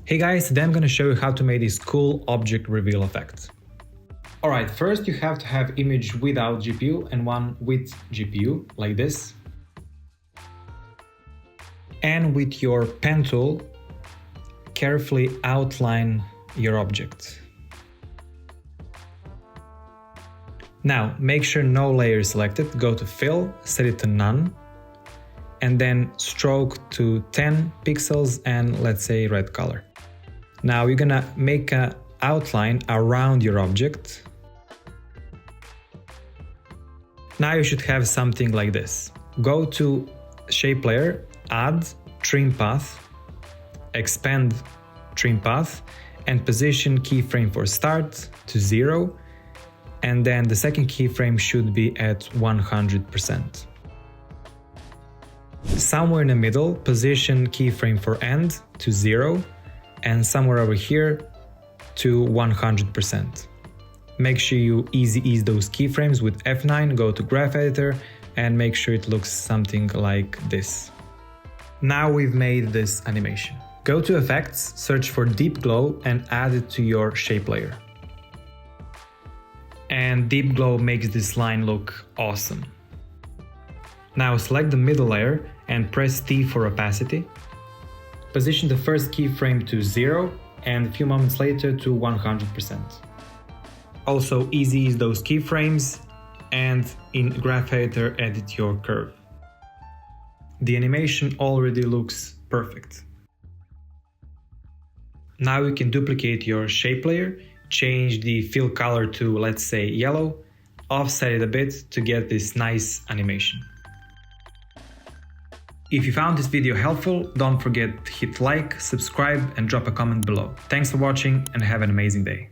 Hey guys, today I'm gonna show you how to make this cool object reveal effect. Alright, first you have to have image without GPU and one with GPU, like this. And with your pen tool, carefully outline your object. Now, make sure no layer is selected, go to Fill, set it to None, and then stroke to 10 pixels and let's say red color. Now you're gonna make an outline around your object. Now you should have something like this. Go to Shape Layer, Add, Trim Path, expand Trim Path, and position keyframe for start to 0, and then the second keyframe should be at 100%. Somewhere in the middle, position keyframe for end to 0, and somewhere over here to 100%. Make sure you easy ease those keyframes with F9, go to Graph Editor, and make sure it looks something like this. Now we've made this animation. Go to Effects, search for Deep Glow and add it to your shape layer. And Deep Glow makes this line look awesome. Now select the middle layer and press T for opacity. Position the first keyframe to 0 and a few moments later to 100%. Also easy ease those keyframes and in Graph Editor edit your curve. The animation already looks perfect. Now you can duplicate your shape layer, change the fill color to, let's say, yellow, offset it a bit to get this nice animation. If you found this video helpful, don't forget to hit like, subscribe and drop a comment below. Thanks for watching and have an amazing day.